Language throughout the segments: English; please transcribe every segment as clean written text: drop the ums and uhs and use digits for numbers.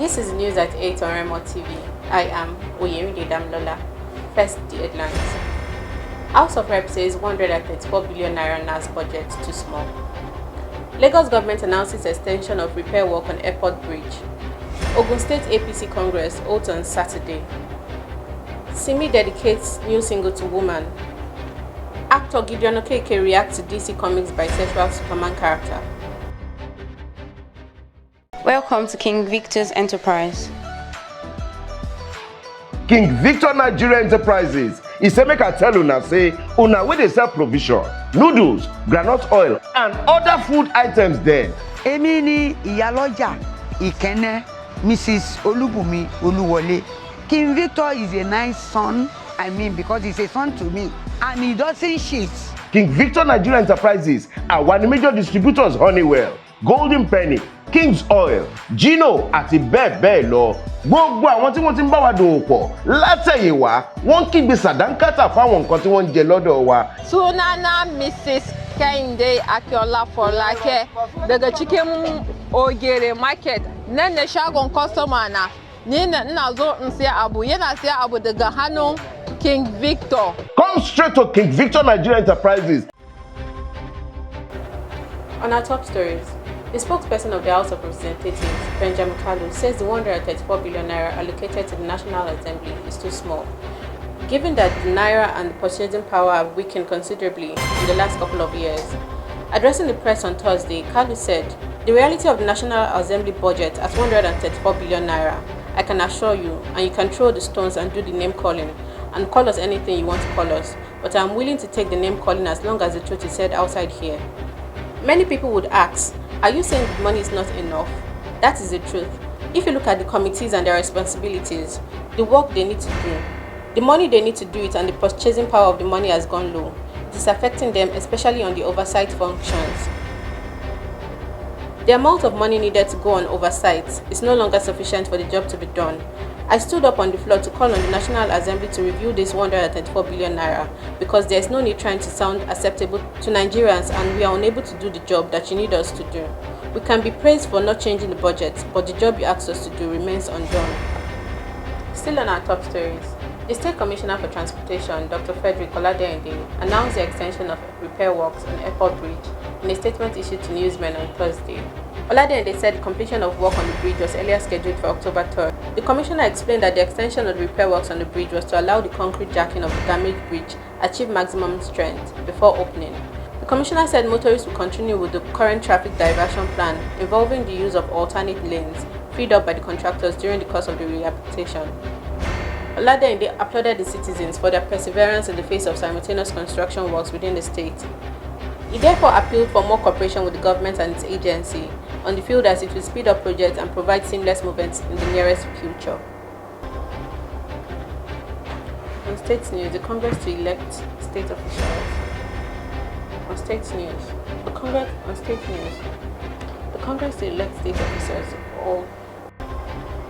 This is news at 8 on OGUN TV. I am Damlola. First, the headlines. House of Reps says 134 billion naira NAS budget too small. Lagos government announces extension of repair work on airport bridge. Ogun State APC Congress holds on Saturday. Simi dedicates new single to woman. Actor Gideon Okeke reacts to DC Comics bisexual Superman character. Welcome to King Victor's Enterprise. King Victor Nigeria Enterprises is say make I tell una say una wey dey sell provision, noodles, groundnut oil and other food items there. Èmi ni Ìyálọ́jà Ìkẹ́nnẹ́ Mrs. Olúbùnmi Olúwọlé. King Victor is a nice son, because he's a son to me and he doesn't cheat. King Victor Nigeria Enterprises are one of the major distributors Honeywell, Golden Penny, King's Oil, Gino àti bẹ́ẹ̀ bẹ́ẹ̀ lọ. Gbogbo àwọn tí wọ́n ti ń bá wa dòwò pọ̀ látẹ̀yìnwá wọ́n kígbe sàdánkátà fáwọn nǹkan tí wọ́n ń jẹ lọ́dọ̀ wa. Sunana Mrs. Kehinde Akiola Folake daga cikin Ogere Market. Nan ne shagon customer na. Ni na ina zo in siya abu, yana siya abu daga hannun King Victor. Come straight to King Victor Nigeria Enterprises. On our top stories, the spokesperson of the House of Representatives, Benjamin Kalu, says the 134 billion naira allocated to the National Assembly is too small. Given that the naira and the purchasing power have weakened considerably in the last couple of years. Addressing the press on Thursday, Kalu said, "The reality of the National Assembly budget at 134 billion naira, I can assure you, and you can throw the stones and do the name calling, and call us anything you want to call us, but I'm willing to take the name calling as long as the truth is said outside here." Many people would ask, are you saying the money is not enough? That is the truth. If you look at the committees and their responsibilities, the work they need to do, the money they need to do it, and the purchasing power of the money has gone low. It is affecting them, especially on the oversight functions. The amount of money needed to go on oversight is no longer sufficient for the job to be done. I stood up on the floor to call on the National Assembly to review this 134 billion naira because there is no need trying to sound acceptable to Nigerians and we are unable to do the job that you need us to do. We can be praised for not changing the budget, but the job you asked us to do remains undone. Still on our top stories, the State Commissioner for Transportation, Dr. Frederick Oladeyinde, announced the extension of repair works on Airport Bridge in a statement issued to newsmen on Thursday. Oladeyinde said the completion of work on the bridge was earlier scheduled for October 3rd. The Commissioner explained that the extension of the repair works on the bridge was to allow the concrete jacking of the damaged bridge achieve maximum strength before opening. The Commissioner said motorists will continue with the current traffic diversion plan involving the use of alternate lanes freed up by the contractors during the course of the rehabilitation. Oladeyinde applauded the citizens for their perseverance in the face of simultaneous construction works within the state. He therefore appealed for more cooperation with the government and its agency on the field as it will speed up projects and provide seamless movements in the nearest future. On state news, the Congress to elect state officials. On state news, the Congress to elect state officers of all.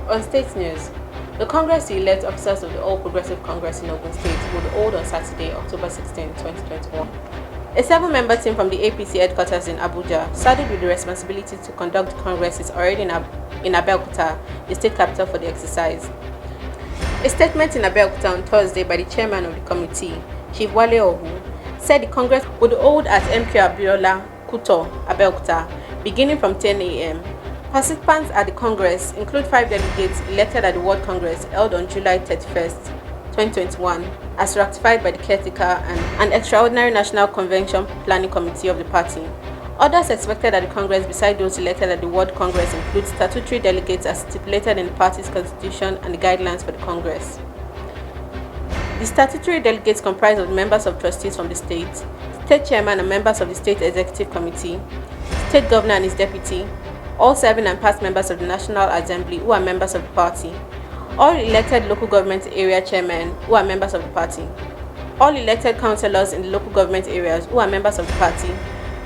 On state news, the Congress to elect officers of the All Progressive Congress in Ogun State will hold on Saturday, October 16, 2021. A 7-member team from the APC headquarters in Abuja, saddled with the responsibility to conduct the Congress, is already in Abeokuta, the state capital, for the exercise. A statement in Abeokuta on Thursday by the chairman of the committee, Chief Wale Ohu, said the Congress would hold at MK Abiola Kuto, Abeokuta, beginning from 10 a.m. Participants at the Congress include 5 delegates elected at the World Congress held on July 31st, 2021, as ratified by the caretaker and Extraordinary National Convention Planning Committee of the party. Others expected at the Congress beside those elected at the World Congress include statutory delegates as stipulated in the party's constitution and the guidelines for the Congress. The statutory delegates comprise of the members of trustees from the state chairman and members of the State Executive Committee, state governor and his deputy, all serving and past members of the National Assembly who are members of the party, all elected local government area chairmen who are members of the party, all elected councillors in the local government areas who are members of the party,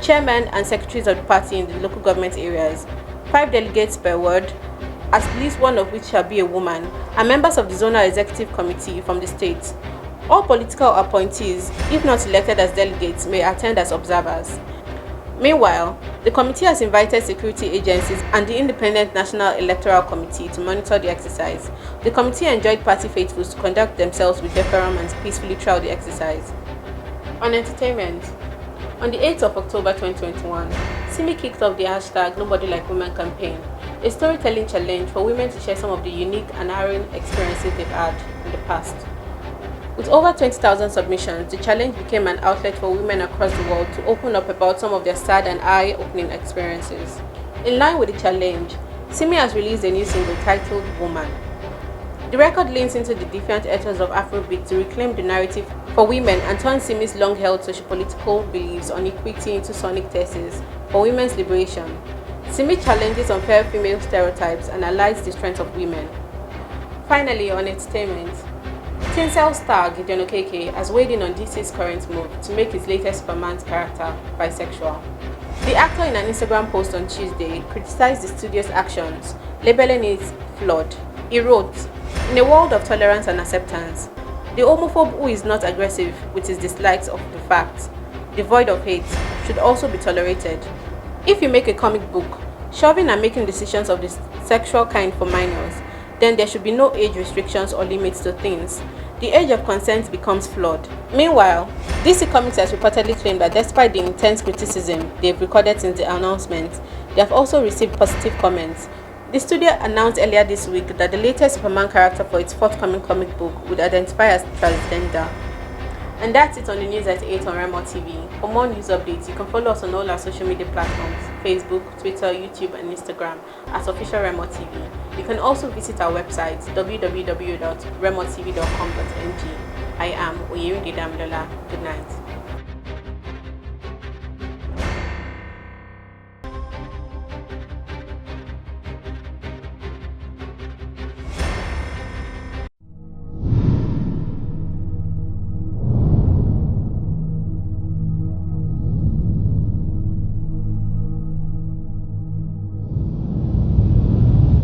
chairmen and secretaries of the party in the local government areas, 5 delegates per ward, at least one of which shall be a woman, and members of the Zonal Executive Committee from the state. All political appointees, if not elected as delegates, may attend as observers. Meanwhile, the committee has invited security agencies and the Independent National Electoral Committee to monitor the exercise. The committee enjoined party faithfuls to conduct themselves with decorum and peacefully throughout the exercise. On entertainment, on the 8th of October 2021, Simi kicked off the hashtag Nobody Like Women campaign, a storytelling challenge for women to share some of the unique and harrowing experiences they've had in the past. With over 20,000 submissions, the challenge became an outlet for women across the world to open up about some of their sad and eye-opening experiences. In line with the challenge, Simi has released a new single titled Woman. The record leans into the defiant ethos of Afrobeat to reclaim the narrative for women and turn Simi's long-held socio-political beliefs on equity into sonic theses for women's liberation. Simi challenges unfair female stereotypes and highlights the strength of women. Finally, on entertainment, Teen Cell star Gideon Okeke has weighed in on DC's current move to make his latest Superman's character bisexual. The actor, in an Instagram post on Tuesday, criticized the studio's actions, labeling it flawed. He wrote, "In a world of tolerance and acceptance, the homophobe who is not aggressive with his dislikes of the fact, devoid of hate, should also be tolerated. If you make a comic book, shoving and making decisions of the sexual kind for minors, then there should be no age restrictions or limits to things. The age of consent becomes flawed." Meanwhile, DC Comics has reportedly claimed that despite the intense criticism they've recorded since the announcement, they have also received positive comments. The studio announced earlier this week that the latest Superman character for its forthcoming comic book would identify as transgender. And that's it on the news at 8 on Remo TV. For more news updates, you can follow us on all our social media platforms, Facebook, Twitter, YouTube, and Instagram at Officialremotv. You can also visit our website, www.remotv.com.ng. I am Oyerinde Damilola. Good night.